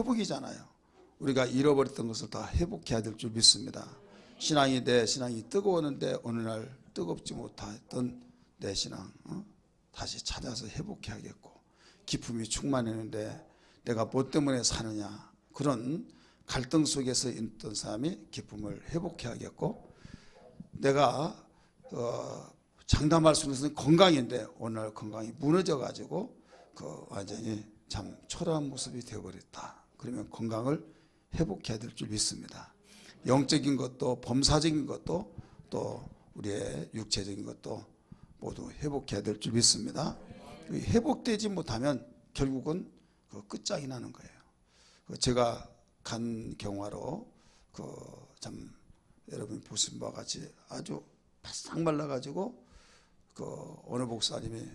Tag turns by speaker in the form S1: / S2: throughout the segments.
S1: 회복이잖아요. 우리가 잃어버렸던 것을 다 회복해야 될 줄 믿습니다. 신앙이 내 신앙이 뜨거웠는데 어느 날 뜨겁지 못했던 내 신앙 다시 찾아서 회복해야겠고, 기쁨이 충만했는데 내가 뭐 때문에 사느냐, 그런 갈등 속에서 있던 사람이 기쁨을 회복해야겠고, 내가 장담할 수 있는 건강인데 어느 날 건강이 무너져 가지고 완전히 참 초라한 모습이 되어버렸다. 그러면 건강을 회복해야 될 줄 믿습니다. 영적인 것도 범사적인 것도 또 우리의 육체적인 것도 모두 회복해야 될 줄 믿습니다. 회복되지 못하면 결국은 끝장이 나는 거예요. 제가 간 경화로 참 여러분 보신 바와 같이 아주 바싹 말라가지고 어느 목사님이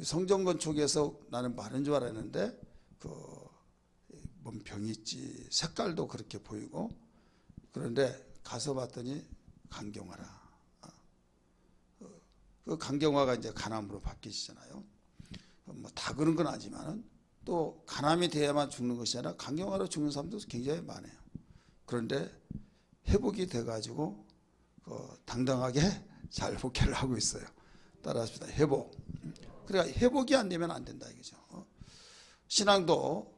S1: 성전 건축에서 나는 마른 줄 알았는데 뭔 병이 있지, 색깔도 그렇게 보이고, 그런데 가서 봤더니 간경화라. 그 간경화가 이제 간암으로 바뀌시잖아요. 뭐 다 그런 건 아니지만은 또 간암이 돼야만 죽는 것이 아니라 간경화로 죽는 사람도 굉장히 많아요. 그런데 회복이 돼가지고 당당하게 잘 복귀를 하고 있어요. 따라하십시다. 회복. 그러니까 회복이 안 되면 안 된다 이거죠. 신앙도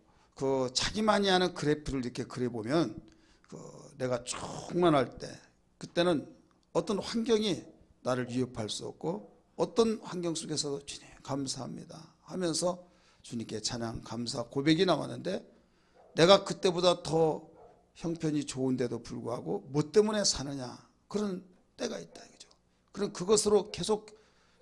S1: 자기만이 하는 그래프를 이렇게 그려보면 내가 충만할 때, 그때는 어떤 환경이 나를 위협할 수 없고, 어떤 환경 속에서도 주님 감사합니다 하면서 주님께 찬양 감사 고백이 나왔는데, 내가 그때보다 더 형편이 좋은데도 불구하고 뭐 때문에 사느냐, 그런 때가 있다 이거죠. 그럼 그것으로 계속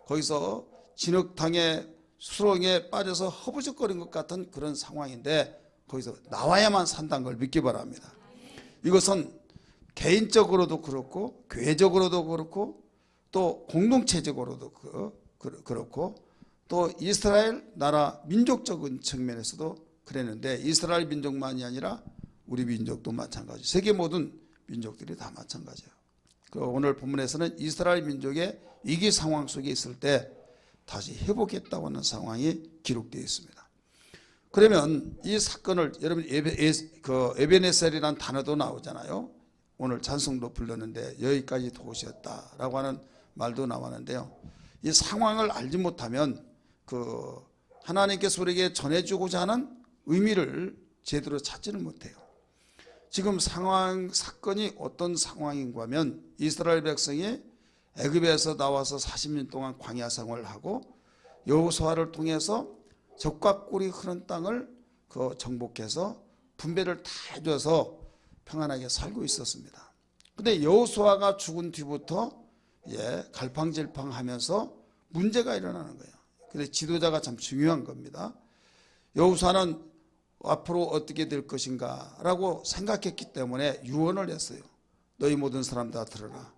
S1: 거기서 진흙탕에 수렁에 빠져서 허부적거린 것 같은 그런 상황인데, 거기서 나와야만 산다는 걸 믿기 바랍니다. 이것은 개인적으로도 그렇고 교회적으로도 그렇고 또 공동체적으로도 그렇고 또 이스라엘 나라 민족적인 측면에서도 그랬는데, 이스라엘 민족만이 아니라 우리 민족도 마찬가지, 세계 모든 민족들이 다 마찬가지예요. 오늘 본문에서는 이스라엘 민족의 위기 상황 속에 있을 때 다시 회복했다고 하는 상황이 기록되어 있습니다. 그러면 이 사건을 여러분 에베네셀이라는 단어도 나오잖아요. 오늘 찬송도 불렀는데 여기까지 도우셨다라고 하는 말도 나왔는데요. 이 상황을 알지 못하면 하나님께서 우리에게 전해주고자 하는 의미를 제대로 찾지는 못해요. 지금 사건이 어떤 상황인가 하면, 이스라엘 백성이 애굽에서 나와서 40년 동안 광야 생활을 하고 여호수아를 통해서 적과 꿀이 흐른 땅을 정복해서 분배를 다 해줘서 평안하게 살고 있었습니다. 근데 여호수아가 죽은 뒤부터 갈팡질팡하면서 문제가 일어나는 거예요. 근데 지도자가 참 중요한 겁니다. 여호수아는 앞으로 어떻게 될 것인가 라고 생각했기 때문에 유언을 했어요. 너희 모든 사람 다 들어라.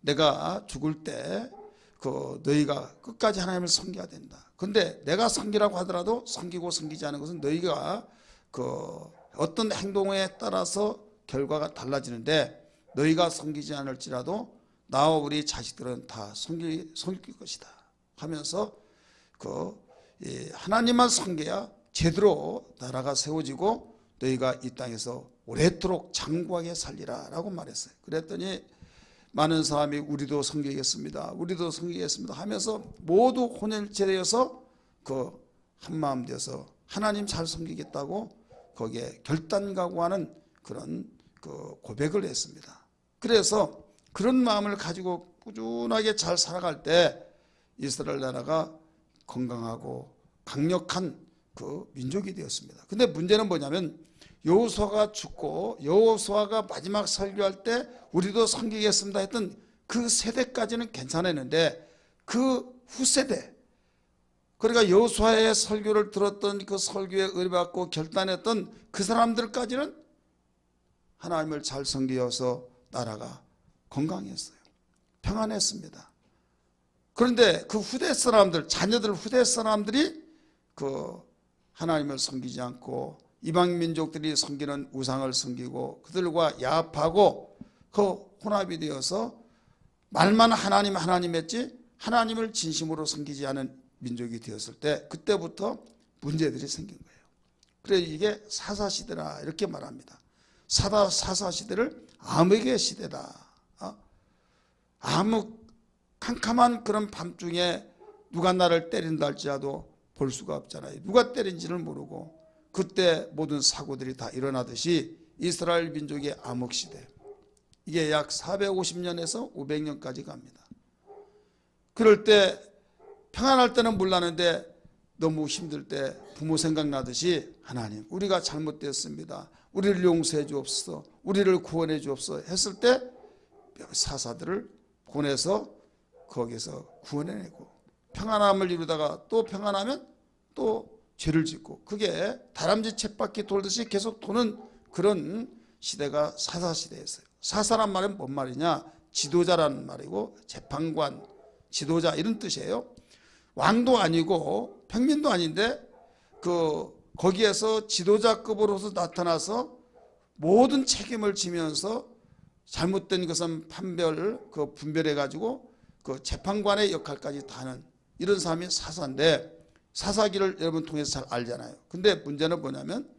S1: 내가 죽을 때 너희가 끝까지 하나님을 섬겨야 된다. 그런데 내가 섬기라고 하더라도 섬기고 섬기지 않은 것은 너희가 어떤 행동에 따라서 결과가 달라지는데, 너희가 섬기지 않을지라도 나와 우리 자식들은 다 섬길 것이다 하면서 하나님만 섬겨야 제대로 나라가 세워지고 너희가 이 땅에서 오랫도록 장구하게 살리라 라고 말했어요. 그랬더니 많은 사람이 우리도 섬기겠습니다, 우리도 섬기겠습니다 하면서 모두 혼혈제되어서 한마음 되어서 하나님 잘 섬기겠다고 거기에 결단각오하는 그런 고백을 했습니다. 그래서 그런 마음을 가지고 꾸준하게 잘 살아갈 때 이스라엘 나라가 건강하고 강력한 민족이 되었습니다. 근데 문제는 뭐냐면, 여호수아가 죽고 여호수아가 마지막 설교할 때 우리도 섬기겠습니다 했던 그 세대까지는 괜찮았는데, 그 후세대, 그러니까 여호수아의 설교를 들었던 그 설교에 의뢰받고 결단했던 그 사람들까지는 하나님을 잘 섬기어서 나라가 건강했어요. 평안했습니다. 그런데 그 후대 사람들, 자녀들 후대 사람들이 하나님을 섬기지 않고 이방 민족들이 섬기는 우상을 섬기고 그들과 야합하고 혼합이 되어서 말만 하나님 했지 하나님을 진심으로 섬기지 않은 민족이 되었을 때, 그때부터 문제들이 생긴 거예요. 그래 이게 사사시대라 이렇게 말합니다. 사사시대를 암흑의 시대다. 암흑 캄캄한 그런 밤중에 누가 나를 때린다 할지라도 볼 수가 없잖아요. 누가 때린지를 모르고 그때 모든 사고들이 다 일어나듯이 이스라엘 민족의 암흑시대, 이게 약 450년에서 500년까지 갑니다. 그럴 때 평안할 때는 몰랐는데 너무 힘들 때 부모 생각나듯이 하나님 우리가 잘못됐습니다. 우리를 용서해 주옵소서, 우리를 구원해 주옵소서 했을 때 사사들을 보내서 거기서 구원해내고 평안함을 이루다가 또 평안하면 또 죄를 짓고 그게 다람쥐 쳇바퀴 돌듯이 계속 도는 그런 시대가 사사시대였어요. 사사란 말은 뭔 말이냐? 지도자라는 말이고 재판관, 지도자 이런 뜻이에요. 왕도 아니고 평민도 아닌데 거기에서 지도자급으로서 나타나서 모든 책임을 지면서 잘못된 것은 분별해 가지고 그 재판관의 역할까지 다 하는 이런 사람이 사사인데, 사사기를 여러분 통해서 잘 알잖아요. 근데 문제는 뭐냐면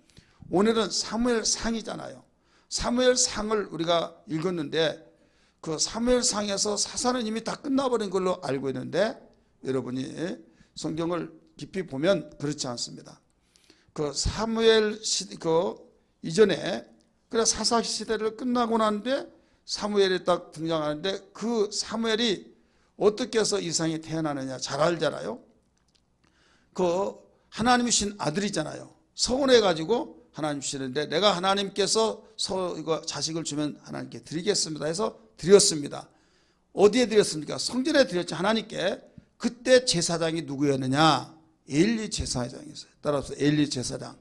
S1: 오늘은 사무엘상이잖아요. 사무엘상을 우리가 읽었는데 그 사무엘상에서 사사는 이미 다 끝나버린 걸로 알고 있는데 여러분이 성경을 깊이 보면 그렇지 않습니다. 그 사무엘 이전에 그래 사사 시대를 끝나고 나는데 사무엘이 딱 등장하는데 그 사무엘이 어떻게 해서 이상이 태어나느냐 잘 알잖아요. 그 하나님이 주신 아들이잖아요. 서운해 가지고 하나님 주시는데 내가 하나님께서 이거 자식을 주면 하나님께 드리겠습니다 해서 드렸습니다. 어디에 드렸습니까? 성전에 드렸죠. 하나님께. 그때 제사장이 누구였느냐? 엘리 제사장이었어요. 따라서 엘리 제사장.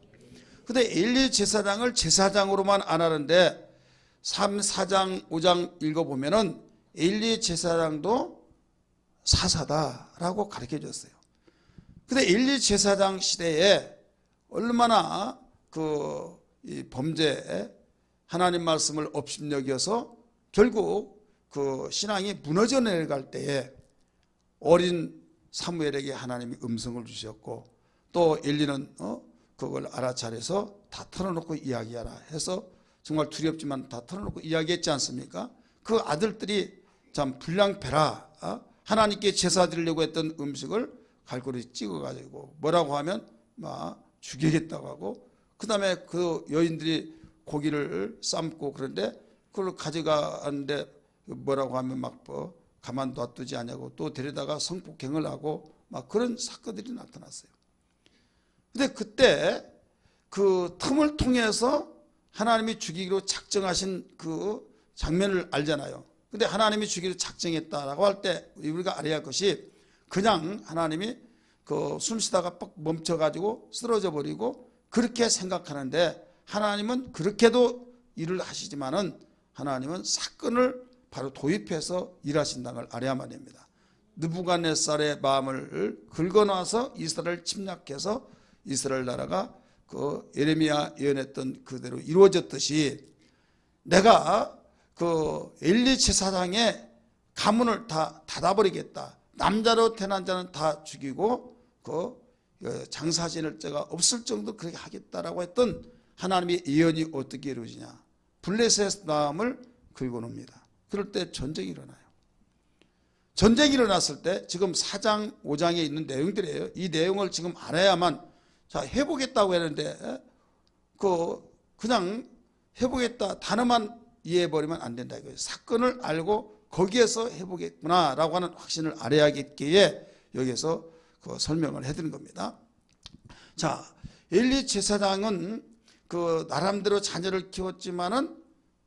S1: 근데 엘리 제사장을 제사장으로만 안 하는데 3, 4장, 5장 읽어보면은 엘리 제사장도 사사다라고 가르쳐 줬어요. 근데 엘리 제사장 시대에 얼마나 이 범죄에 하나님 말씀을 업신여겨서 결국 그 신앙이 무너져 내려갈 때에 어린 사무엘에게 하나님이 음성을 주셨고 또 엘리는 그걸 알아차려서 다 털어놓고 이야기하라 해서 정말 두렵지만 다 털어놓고 이야기했지 않습니까? 그 아들들이 참 불량배라 하나님께 제사 드리려고 했던 음식을 갈고리 찍어가지고 뭐라고 하면 막 죽이겠다고 하고 그 다음에 그 여인들이 고기를 삶고 그런데 그걸 가져가는데 뭐라고 하면 막 가만 놔두지 않냐고 또 데려다가 성폭행을 하고 막 그런 사건들이 나타났어요. 근데 그때 그 틈을 통해서 하나님이 죽이기로 작정하신 그 장면을 알잖아요. 근데 하나님이 죽이기로 작정했다라고 할 때 우리가 알아야 할 것이 그냥 하나님이 그 숨쉬다가 뻑 멈춰가지고 쓰러져 버리고 그렇게 생각하는데 하나님은 그렇게도 일을 하시지만은 하나님은 사건을 바로 도입해서 일하신다는 걸 알아야만 됩니다. 느부갓네살의 마음을 긁어놔서 이스라엘을 침략해서 이스라엘 나라가 그 예레미야 예언했던 그대로 이루어졌듯이 내가 그 엘리 제사장의 가문을 다 닫아버리겠다. 남자로 태어난 자는 다 죽이고 그 장사 지낼 자가 없을 정도 그렇게 하겠다라고 했던 하나님의 예언이 어떻게 이루어지냐. 블레셋 마음을 긁어놓습니다. 그럴 때 전쟁이 일어나요. 전쟁이 일어났을 때 지금 4장 5장에 있는 내용들이에요. 이 내용을 지금 알아야만 자 해보겠다고 했는데 그냥 해보겠다 단어만 이해해버리면 안 된다 이거예요. 사건을 알고 거기에서 해보겠구나라고 하는 확신을 알아야겠기에 여기서 그 설명을 해드린 겁니다. 자, 엘리 제사장은 그 나름대로 자녀를 키웠지만은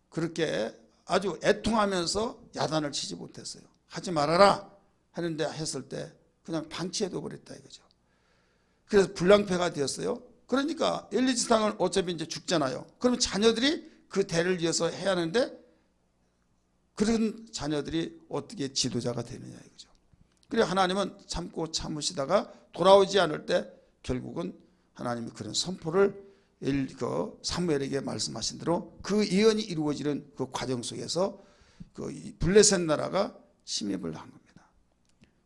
S1: 그렇게 아주 애통하면서 야단을 치지 못했어요. 하지 말아라 하는데 했을 때 그냥 방치해둬 버렸다 이거죠. 그래서 불량패가 되었어요. 그러니까 엘리 제사장은 어차피 이제 죽잖아요. 그러면 자녀들이 그 대를 이어서 해야 하는데 그런 자녀들이 어떻게 지도자가 되느냐 이거죠. 그래서 하나님은 참고 참으시다가 돌아오지 않을 때 결국은 하나님이 그런 선포를 사무엘에게 말씀하신 대로 그 예언이 이루어지는 그 과정 속에서 그 블레셋 나라가 침입을 한 겁니다.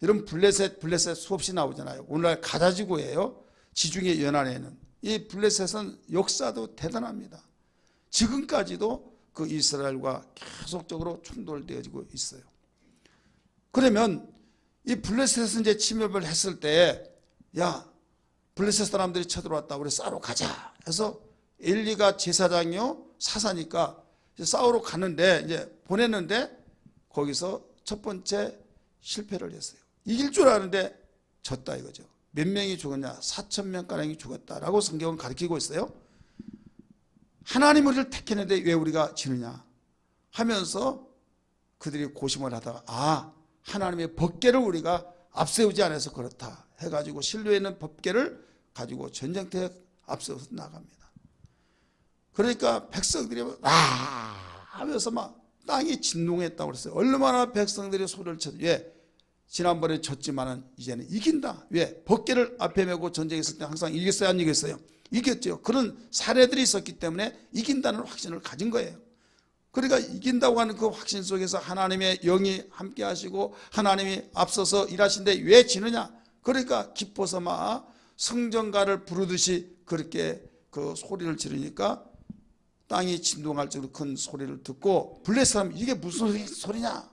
S1: 여러분 블레셋 수없이 나오잖아요. 오늘날 가자지구예요. 지중해 연안에는 이 블레셋은 역사도 대단합니다. 지금까지도 그 이스라엘과 계속적으로 충돌되어지고 있어요. 그러면 이 블레셋은 이제 침입을 했을 때, 야, 블레셋 사람들이 쳐들어왔다, 우리 싸우러 가자 해서 엘리가 제사장이요 사사니까 싸우러 가는데, 이제 보냈는데 거기서 첫 번째 실패를 했어요. 이길 줄 아는데 졌다 이거죠. 몇 명이 죽었냐? 4,000명가량이 죽었다라고 성경은 가르치고 있어요. 하나님 우리를 택했는데 왜 우리가 지느냐 하면서 그들이 고심을 하다가, 아, 하나님의 법궤를 우리가 앞세우지 않아서 그렇다 해가지고 실로에 있는 법궤를 가지고 전쟁터에 앞세워서 나갑니다. 그러니까 백성들이 와 하면서 막 땅이 진동했다고 그랬어요. 얼마나 백성들이 소리를 쳤, 왜? 지난번에 졌지만은 이제는 이긴다. 왜? 법궤를 앞에 메고 전쟁했을 때 항상 이겼어요, 안 이겼어요? 이겼죠. 그런 사례들이 있었기 때문에 이긴다는 확신을 가진 거예요. 그러니까 이긴다고 하는 그 확신 속에서 하나님의 영이 함께 하시고 하나님이 앞서서 일하신데 왜 지느냐? 그러니까 기뻐서 막 성전가를 부르듯이 그렇게 그 소리를 지르니까 땅이 진동할 정도로 큰 소리를 듣고 블레셋 사람, 이게 무슨 소리냐?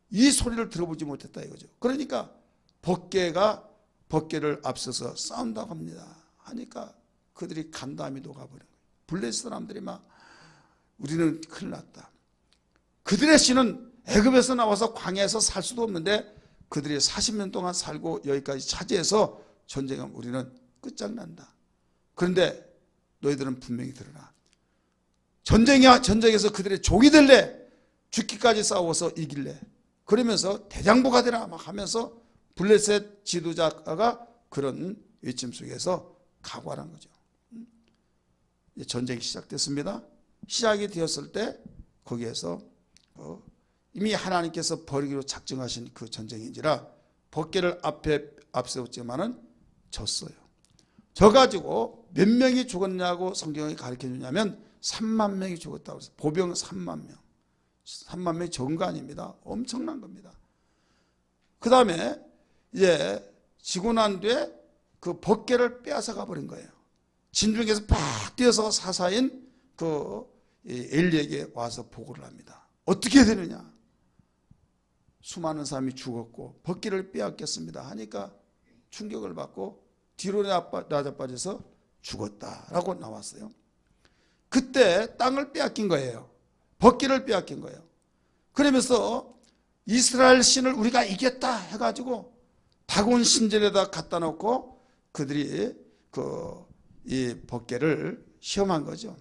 S1: 이 소리를 들어보지 못했다 이거죠. 그러니까 법궤를 앞서서 싸운다고 합니다. 하니까 그들이 간담이 녹아버린 거예요. 블레셋 사람들이 막 우리는 큰일 났다. 그들의 신은 애굽에서 나와서 광야에서 살 수도 없는데 그들이 40년 동안 살고 여기까지 차지해서 전쟁은 우리는 끝장난다. 그런데 너희들은 분명히 들으라. 전쟁에서 그들의 종이 될래? 죽기까지 싸워서 이길래? 그러면서 대장부가 되라 막 하면서 블레셋 지도자가 그런 외침 속에서 각오하는 거죠. 전쟁이 시작됐습니다. 시작이 되었을 때 거기에서 이미 하나님께서 벌이기로 작정하신 그 전쟁인지라 법궤를 앞세웠지만은 졌어요. 져가지고 몇 명이 죽었냐고 성경이 가르쳐 주냐면 3만 명이 죽었다고 해서 보병 3만 명. 3만 명이 적은 거 아닙니다. 엄청난 겁니다. 그 다음에 이제 지고 난 뒤에 그 법궤를 빼앗아 가버린 거예요. 진중에서 팍 뛰어서 사사인 그 엘리에게 와서 보고를 합니다. 어떻게 되느냐? 수많은 사람이 죽었고 법궤를 빼앗겼습니다 하니까 충격을 받고 뒤로 나자빠져서 죽었다라고 나왔어요. 그때 땅을 빼앗긴 거예요. 법궤를 빼앗긴 거예요. 그러면서 이스라엘 신을 우리가 이겼다 해가지고 다곤 신전에다 갖다 놓고 그들이 이 법궤를 시험한 거죠.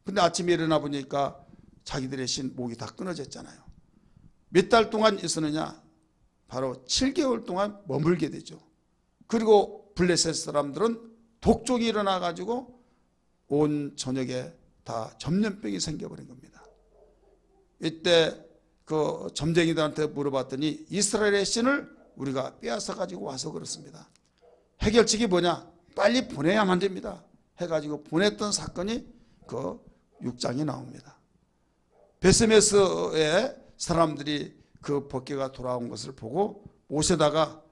S1: 근데 아침에 일어나 보니까 자기들의 신 목이 다 끊어졌잖아요. 몇 달 동안 있었느냐? 바로 7개월 동안 머물게 되죠. 그리고 블레셋 사람들은 독종이 일어나 가지고 온 전역에 다 전염병이 생겨버린 겁니다. 이때 그 점쟁이들한테 물어봤더니 이스라엘의 신을 우리가 빼앗아 가지고 와서 그렇습니다. 해결책이 뭐냐? 빨리 보내야만 됩니다. 해가지고 보냈던 사건이 그 6장에 나옵니다. 베스메스의 사람들이 그 법궤가 돌아온 것을 보고 모세다가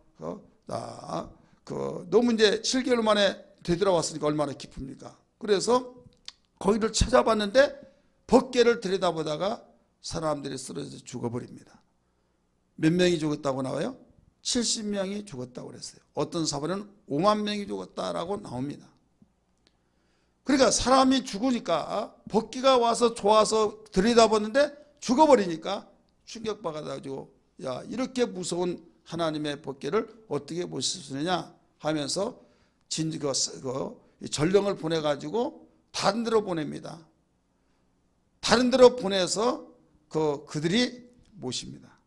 S1: 너무 이제 7개월 만에 되돌아왔으니까 얼마나 기쁩니까? 그래서 거기를 찾아봤는데 법궤를 들여다보다가 사람들이 쓰러져 죽어버립니다. 몇 명이 죽었다고 나와요? 70명이 죽었다고 그랬어요. 어떤 사본은 5만 명이 죽었다라고 나옵니다. 그러니까 사람이 죽으니까 법궤가 와서 좋아서 들여다봤는데 죽어버리니까 충격받아가지고, 야, 이렇게 무서운 하나님의 법궤를 어떻게 보실 수 있느냐 하면서 전령을 보내가지고 다른 데로 보냅니다. 다른 데로 보내서 그들이 모십니다.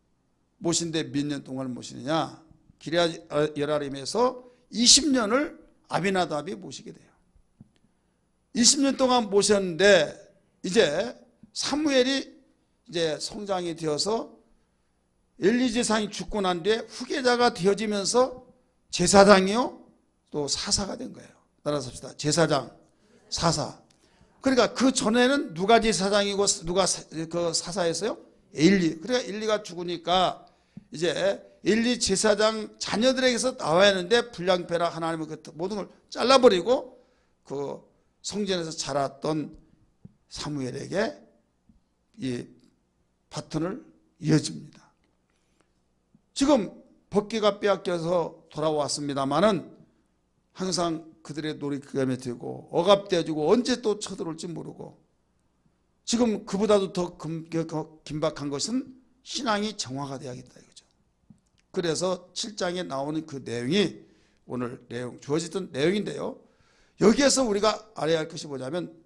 S1: 모신데 몇 년 동안 모시느냐? 기럇 여라림에서 20년을 아비나답이 모시게 돼요. 20년 동안 모셨는데 이제 사무엘이 이제 성장이 되어서 엘리 제사장이 죽고 난 뒤에 후계자가 되어지면서 제사장이요 또 사사가 된 거예요. 따라서 합시다. 제사장, 사사. 그러니까 그 전에는 누가 제사장이고 누가 그 사사였어요? 엘리. 그러니까 엘리가 죽으니까 이제 엘리 제사장 자녀들에게서 나와야 하는데 불량배라 하나님은 그 모든 걸 잘라버리고 그 성전에서 자랐던 사무엘에게 이 바톤을 이어줍니다. 지금 법궤가 빼앗겨서 돌아왔습니다마는 항상 그들의 놀이감에 들고 억압되어지고 언제 또 쳐들어올지 모르고 지금 그보다도 더 긴박한 것은 신앙이 정화가 되어야겠다 이거죠. 그래서 7장에 나오는 그 내용이 오늘 주어지던 내용인데요. 여기에서 우리가 알아야 할 것이 뭐냐면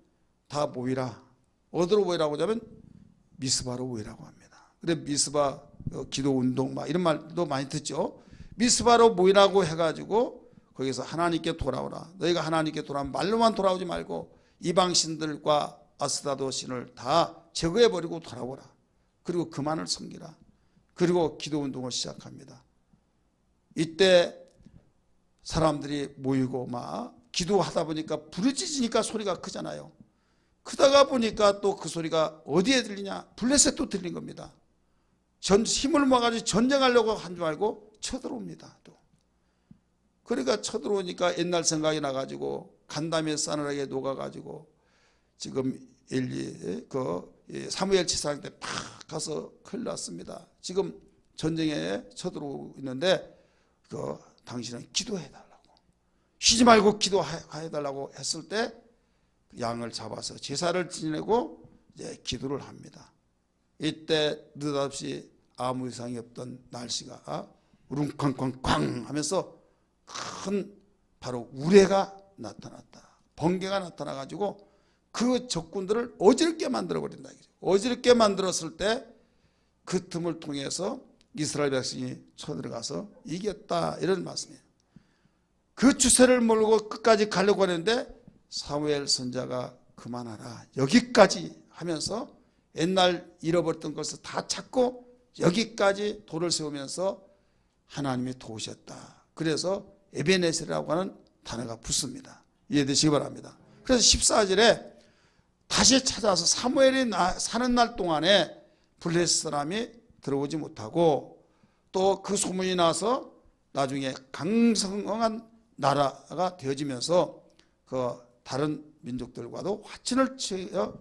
S1: 다 모이라. 어디로 모이라고 하자면 미스바로 모이라고 합니다. 근데 미스바 기도 운동 막 이런 말도 많이 듣죠. 미스바로 모이라고 해가지고 거기서 하나님께 돌아오라. 너희가 하나님께 돌아오면 말로만 돌아오지 말고 이방신들과 아스타도 신을 다 제거해버리고 돌아오라. 그리고 그만을 섬기라. 그리고 기도 운동을 시작합니다. 이때 사람들이 모이고 막 기도하다 보니까 부르짖으니까 소리가 크잖아요. 크다가 보니까 또 그 소리가 어디에 들리냐? 블레셋 또 들린 겁니다. 힘을 모아가지고 전쟁하려고 한 줄 알고 쳐들어옵니다. 또. 그러니까 쳐들어오니까 옛날 생각이 나가지고 간담회 싸늘하게 녹아가지고 지금 엘리 사무엘 제사장 때 팍 가서 큰일 났습니다. 지금 전쟁에 쳐들어오고 있는데 당신은 기도해달라고 쉬지 말고 기도해달라고 했을 때 양을 잡아서 제사를 지내고 이제 기도를 합니다. 이때 느닷없이 아무 이상이 없던 날씨가 우릉쾅쾅쾅 하면서 큰 바로 우레가 나타났다. 번개가 나타나가지고 그 적군들을 어지럽게 만들어버린다. 어지럽게 만들었을 때 그 틈을 통해서 이스라엘 백성이 쳐들어가서 이겼다. 이런 말씀이에요. 그 추세를 몰고 끝까지 가려고 하는데 사무엘 선자가 그만하라. 여기까지 하면서 옛날 잃어버렸던 것을 다 찾고 여기까지 돌을 세우면서 하나님이 도우셨다. 그래서 에베네셀이라고 하는 단어가 붙습니다. 이해되시기 바랍니다. 그래서 14절에 다시 찾아서 사무엘이 사는 날 동안에 블레셋 사람이 들어오지 못하고 또 그 소문이 나서 나중에 강성한 나라가 되어지면서 그 다른 민족들과도 화친을 취해서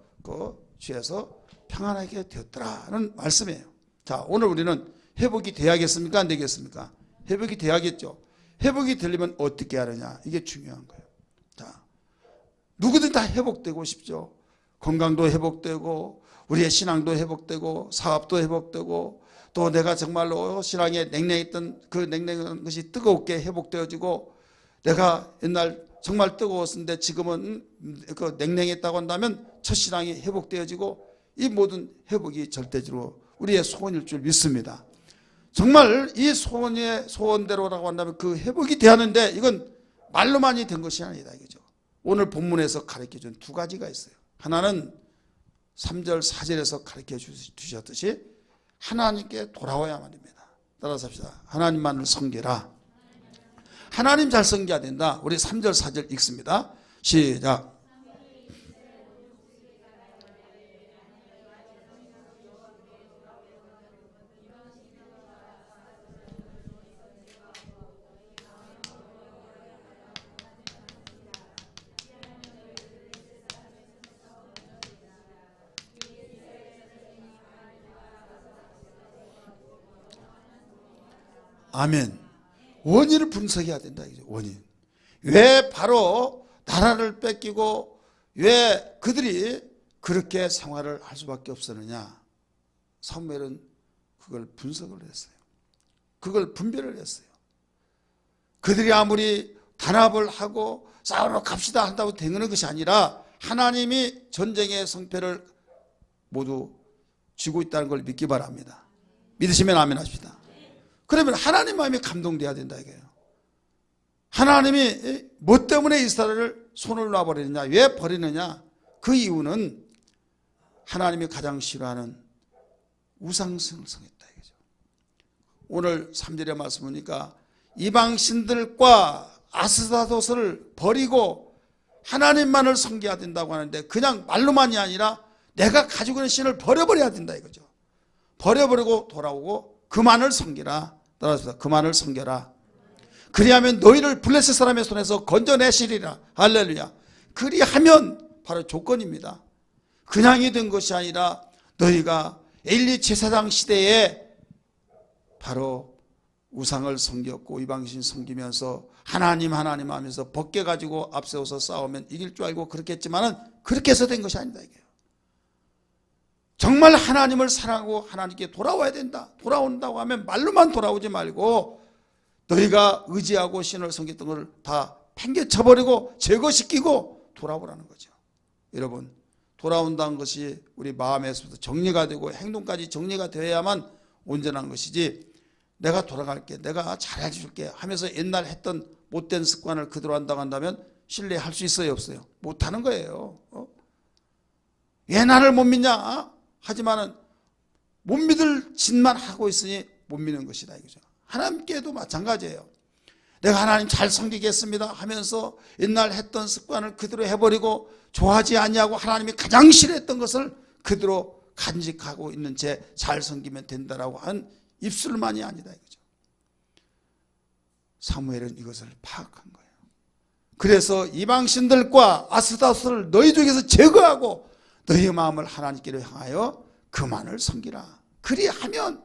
S1: 평안하게 되었더라는 말씀이에요. 자, 오늘 우리는 회복이 돼야겠습니까? 안 되겠습니까? 회복이 돼야겠죠. 회복이 되려면 어떻게 하느냐, 이게 중요한 거예요. 자, 누구든 다 회복되고 싶죠. 건강도 회복되고 우리의 신앙도 회복되고 사업도 회복되고 또 내가 정말로 신앙에 냉랭했던 그 냉랭한 것이 뜨겁게 회복되어지고 내가 옛날 정말 뜨거웠는데 지금은 그 냉랭했다고 한다면 첫신앙이 회복되어지고 이 모든 회복이 절대적으로 우리의 소원일 줄 믿습니다. 정말 이 소원의 소원대로라고 한다면 그 회복이 되었는데 이건 말로만이 된 것이 아니다 이거죠. 오늘 본문에서 가르쳐준 두 가지가 있어요. 하나는 3절 4절에서 가르쳐 주셨듯이 하나님께 돌아와야만입니다. 따라서 합시다. 하나님만을 섬기라. 하나님 잘 섬겨야 된다. 우리 3절 4절 읽습니다. 시작. 아멘. 원인을 분석해야 된다. 원인. 왜 바로 나라를 뺏기고 왜 그들이 그렇게 생활을 할 수밖에 없었느냐. 사무엘은 그걸 분석을 했어요. 그걸 분별을 했어요. 그들이 아무리 단합을 하고 싸우러 갑시다 한다고 되는 것이 아니라 하나님이 전쟁의 성패를 모두 쥐고 있다는 걸 믿기 바랍니다. 믿으시면 아멘 하십시다. 그러면 하나님 마음이 감동돼야 된다 이거예요. 하나님이 뭐 때문에 이스라엘을 손을 놔버리느냐, 왜 버리느냐, 그 이유는 하나님이 가장 싫어하는 우상승을 성했다 이거죠. 오늘 3절의 말씀 보니까 이방신들과 아스타롯을 버리고 하나님만을 섬겨야 된다고 하는데 그냥 말로만이 아니라 내가 가지고 있는 신을 버려버려야 된다 이거죠. 버려버리고 돌아오고 그만을 섬기라. 따라서 그만을 섬겨라. 그리하면 너희를 블레셋 사람의 손에서 건져내시리라. 할렐루야. 그리하면 바로 조건입니다. 그냥이 된 것이 아니라 너희가 엘리 제사장 시대에 바로 우상을 섬겼고 이방신 섬기면서 하나님 하면서 벗겨 가지고 앞세워서 싸우면 이길 줄 알고 그렇게 했지만은 그렇게 해서 된 것이 아니다 이게요. 정말 하나님을 사랑하고 하나님께 돌아와야 된다. 돌아온다고 하면 말로만 돌아오지 말고 너희가 의지하고 신을 섬겼던 것을 다 팽개쳐버리고 제거시키고 돌아오라는 거죠. 여러분, 돌아온다는 것이 우리 마음에서부터 정리가 되고 행동까지 정리가 되어야만 온전한 것이지, 내가 돌아갈게, 내가 잘해줄게 하면서 옛날 했던 못된 습관을 그대로 한다고 한다면 신뢰할 수 있어요, 없어요? 못하는 거예요. 왜 나를 못 믿냐? 하지만은 못 믿을 짓만 하고 있으니 못 믿는 것이다 이거죠. 하나님께도 마찬가지예요. 내가 하나님 잘 섬기겠습니다 하면서 옛날 했던 습관을 그대로 해버리고 좋아하지 아니하고 하나님이 가장 싫어했던 것을 그대로 간직하고 있는 채 잘 섬기면 된다라고 한 입술만이 아니다 이거죠. 사무엘은 이것을 파악한 거예요. 그래서 이방신들과 아스타스를 너희 중에서 제거하고 너희의 마음을 하나님께로 향하여 그만을 섬기라. 그리하면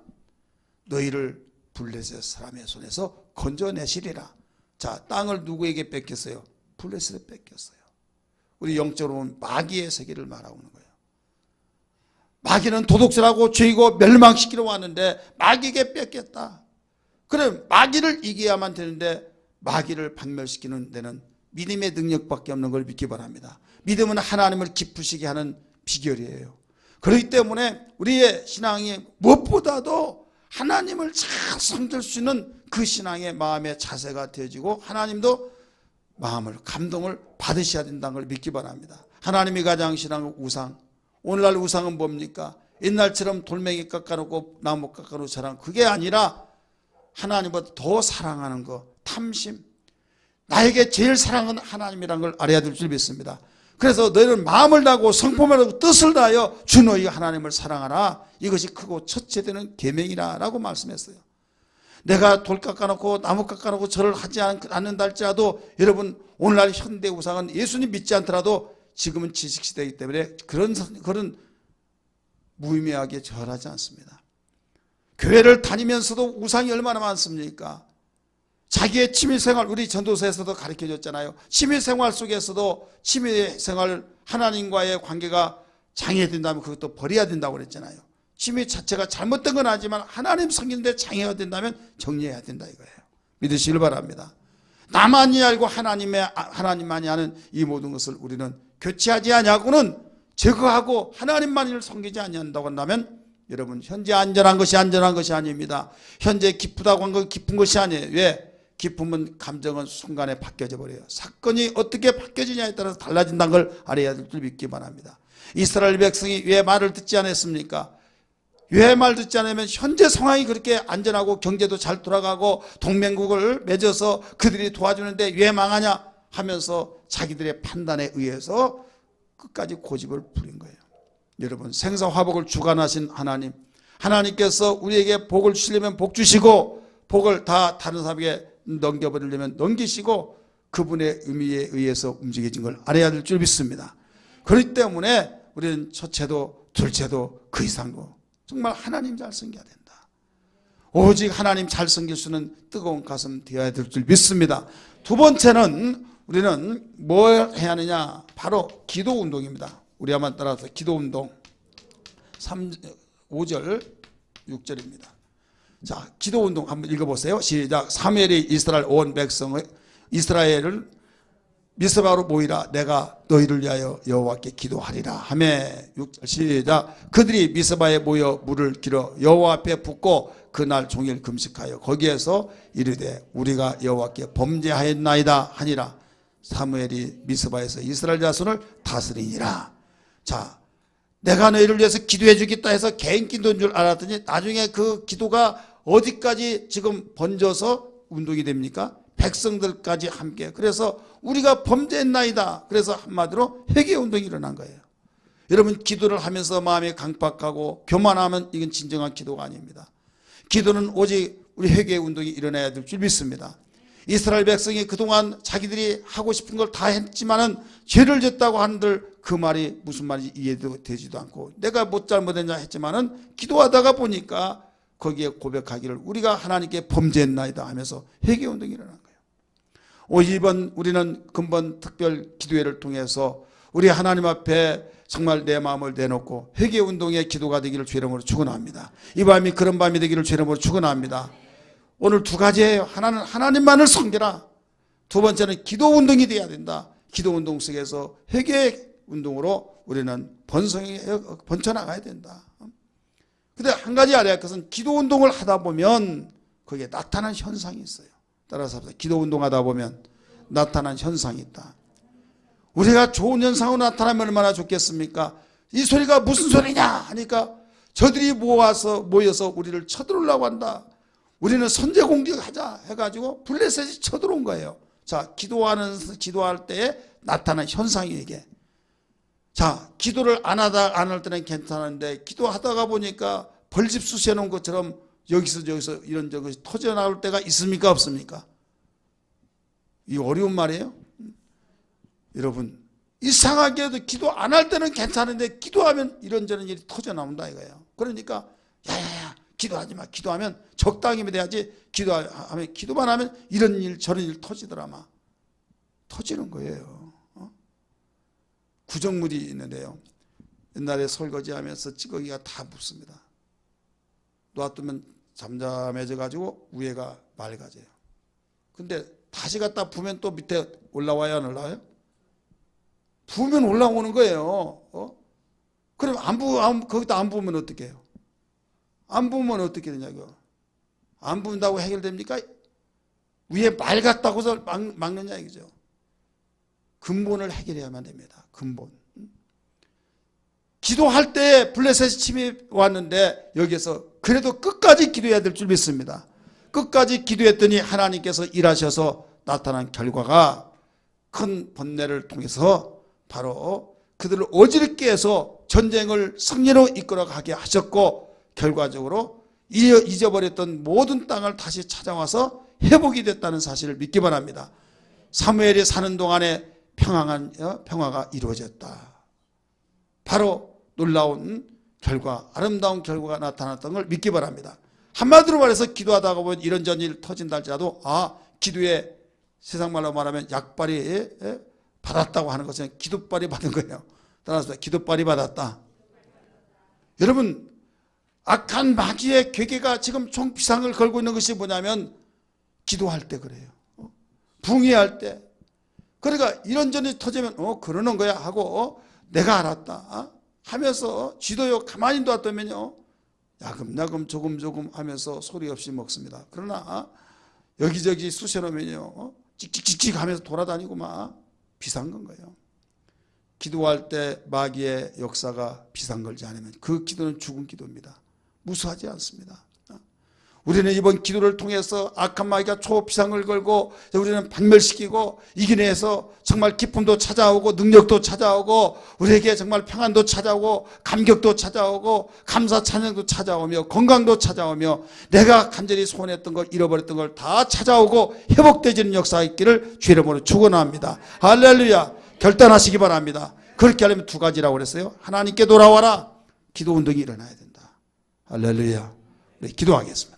S1: 너희를 블레셋 사람의 손에서 건져내시리라. 자, 땅을 누구에게 뺏겼어요? 블레셋에 뺏겼어요. 우리 영적으로 보면 마귀의 세계를 말하고 있는 거예요. 마귀는 도둑질하고 죄이고 멸망시키러 왔는데 마귀에게 뺏겼다. 그럼 마귀를 이겨야만 되는데 마귀를 박멸시키는 데는 믿음의 능력밖에 없는 걸 믿기 바랍니다. 믿음은 하나님을 기쁘시게 하는 비결이에요. 그렇기 때문에 우리의 신앙이 무엇보다도 하나님을 잘 섬길 수 있는 그 신앙의 마음의 자세가 되어지고 하나님도 마음을 감동을 받으셔야 된다는 걸 믿기 바랍니다. 하나님이 가장 신앙은 우상. 오늘날 우상은 뭡니까? 옛날처럼 돌멩이 깎아놓고 나무 깎아놓고 자랑, 그게 아니라 하나님보다 더 사랑하는 거, 탐심. 나에게 제일 사랑은 하나님이라는 걸 알아야 될 줄 믿습니다. 그래서 너희는 마음을 다하고 성품을 다하고 뜻을 다하여 주 너희 하나님을 사랑하라. 이것이 크고 첫째 되는 계명이라 라고 말씀했어요. 내가 돌 깎아놓고 나무 깎아놓고 절을 하지 않는다 할지라도 여러분, 오늘날 현대 우상은 예수님 믿지 않더라도 지금은 지식시대이기 때문에 그런 무의미하게 절하지 않습니다. 교회를 다니면서도 우상이 얼마나 많습니까? 자기의 취미생활, 우리 전도서에서도 가르쳐줬잖아요. 취미생활 속에서도 취미생활 하나님과의 관계가 장애된다면 그것도 버려야 된다고 그랬잖아요. 취미 자체가 잘못된 건 아니지만 하나님 섬기는데 장애가 된다면 정리해야 된다 이거예요. 믿으시길 바랍니다. 나만이 알고 하나님만이 아는 이 모든 것을 우리는 교체하지 아니하고는 제거하고 하나님만을 섬기지 아니한다고 한다면 여러분, 현재 안전한 것이 아닙니다. 현재 기쁘다고 한 건 기쁜 것이 아니에요. 왜? 기쁨은, 감정은 순간에 바뀌어져 버려요. 사건이 어떻게 바뀌어지냐에 따라서 달라진다는 걸 알아야 될 줄 믿기 바랍니다. 이스라엘 백성이 왜 말을 듣지 않았습니까? 왜 말 듣지 않으면 현재 상황이 그렇게 안전하고 경제도 잘 돌아가고 동맹국을 맺어서 그들이 도와주는데 왜 망하냐 하면서 자기들의 판단에 의해서 끝까지 고집을 부린 거예요. 여러분, 생사화복을 주관하신 하나님, 하나님께서 우리에게 복을 주시려면 복 주시고 복을 다 다른 사람에게 넘겨버리려면 넘기시고 그분의 의미에 의해서 움직여진 걸 알아야 될 줄 믿습니다. 그렇기 때문에 우리는 첫째도 둘째도 그 이상도 정말 하나님 잘 섬겨야 된다. 오직 하나님 잘 섬길 수는 뜨거운 가슴 되어야 될 줄 믿습니다. 두 번째는 우리는 뭘 해야 하느냐? 바로 기도 운동입니다. 우리 한번 따라서 기도 운동 5절 6절입니다. 자, 기도 운동 한번 읽어보세요. 시작. 사무엘이 이스라엘 온 백성의 이스라엘을 미스바로 모이라. 내가 너희를 위하여 여호와께 기도하리라 하매. 6절 시작. 그들이 미스바에 모여 물을 길어 여호와 앞에 붓고 그날 종일 금식하여 거기에서 이르되 우리가 여호와께 범죄하였나이다 하니라. 사무엘이 미스바에서 이스라엘 자손을 다스리니라. 자, 내가 너희를 위해서 기도해 주겠다 해서 개인 기도인 줄 알았더니 나중에 그 기도가 어디까지 지금 번져서 운동이 됩니까? 백성들까지 함께. 그래서 우리가 범죄했나이다. 그래서 한마디로 회개 운동이 일어난 거예요. 여러분, 기도를 하면서 마음이 강박하고 교만하면 이건 진정한 기도가 아닙니다. 기도는 오직 우리 회개 운동이 일어나야 될 줄 믿습니다. 이스라엘 백성이 그동안 자기들이 하고 싶은 걸 다 했지만은 죄를 졌다고 하는들 그 말이 무슨 말인지 이해되지도 않고 내가 못 잘못했냐 했지만은 기도하다가 보니까 거기에 고백하기를 우리가 하나님께 범죄했나이다 하면서 회개 운동이 일어난 거예요. 이번 우리는 근본 특별 기도회를 통해서 우리 하나님 앞에 정말 내 마음을 내놓고 회개 운동의 기도가 되기를 주의 이름으로 축원합니다. 이 밤이 그런 밤이 되기를 주의 이름으로 축원합니다. 오늘 두 가지예요. 하나는 하나님만을 섬기라. 두 번째는 기도 운동이 돼야 된다. 기도 운동 속에서 회개 운동으로 우리는 번쳐나가야 된다. 근데 한 가지 알아야 할 것은 기도 운동을 하다 보면 거기에 나타난 현상이 있어요. 따라서 기도 운동하다 보면 나타난 현상이 있다. 우리가 좋은 현상으로 나타나면 얼마나 좋겠습니까? 이 소리가 무슨 소리냐 하니까 저들이 모여서 우리를 쳐들어오려고 한다. 우리는 선제 공격하자 해가지고 블레셋이 쳐들어온 거예요. 자, 기도할 때에 나타난 현상이 이게. 자, 기도를 안 할 때는 괜찮은데 기도하다가 보니까 벌집 쑤셔놓은 것처럼 여기서 이런 것이 터져나올 때가 있습니까? 없습니까? 이 어려운 말이에요. 여러분, 이상하게도 기도 안 할 때는 괜찮은데 기도하면 이런저런 일이 터져나온다 이거예요. 그러니까 야야야 기도하지 마. 기도하면 적당히 돼야지. 기도만 하면 이런 일 저런 일 터지더라마. 터지는 거예요. 구정물이 있는데요. 옛날에 설거지하면서 찌꺼기가 다 묻습니다. 놔두면 잠잠해져 가지고 위에가 맑아져요. 근데 다시 갖다 부면 또 밑에 올라와야 안 올라와요? 부으면 올라오는 거예요. 그럼 거기다 안 부으면 어떻게 해요? 안 부으면 어떻게 되냐고요? 안 부은다고 해결됩니까? 위에 맑았다고 해서 막느냐 이거죠. 근본을 해결해야만 됩니다. 근본. 기도할 때 블레셋이 침이 왔는데 여기에서 그래도 끝까지 기도해야 될 줄 믿습니다. 끝까지 기도했더니 하나님께서 일하셔서 나타난 결과가 큰 번뇌를 통해서 바로 그들을 어지럽게 해서 전쟁을 승리로 이끌어가게 하셨고 결과적으로 잊어버렸던 모든 땅을 다시 찾아와서 회복이 됐다는 사실을 믿기 바랍니다. 사무엘이 사는 동안에 평화가 이루어졌다. 바로 놀라운 결과, 아름다운 결과가 나타났던 걸 믿기 바랍니다. 한마디로 말해서 기도하다가 보면 이런저런 일 터진다 할지라도 기도에 세상 말로 말하면 약발이 받았다고 하는 것은 기도발이 받은 거예요. 따라서 기도발이 받았다. 여러분, 악한 마귀의 괴계가 지금 총비상을 걸고 있는 것이 뭐냐면 기도할 때 그래요. 붕괴할 때. 그러니까 이런저런 터지면 그러는 거야 하고 내가 알았다 하면서 쥐도요 가만히 놔두면요 야금야금 조금 하면서 소리 없이 먹습니다. 그러나 여기저기 쑤셔놓으면요 찍찍찍찍 하면서 돌아다니고 막 비상건 거예요. 기도할 때 마귀의 역사가 비상걸지 않으면 그 기도는 죽은 기도입니다. 무수하지 않습니다. 우리는 이번 기도를 통해서 악한 마귀가 초비상을 걸고 우리는 박멸시키고 이겨내서 정말 기쁨도 찾아오고 능력도 찾아오고 우리에게 정말 평안도 찾아오고 감격도 찾아오고 감사 찬양도 찾아오며 건강도 찾아오며 내가 간절히 소원했던 걸 잃어버렸던 걸 다 찾아오고 회복되지는 역사가 있기를 주의 이름으로 축원합니다. 할렐루야. 결단하시기 바랍니다. 그렇게 하려면 두 가지라고 그랬어요. 하나님께 돌아와라. 기도 운동이 일어나야 된다. 할렐루야. 우리 기도하겠습니다.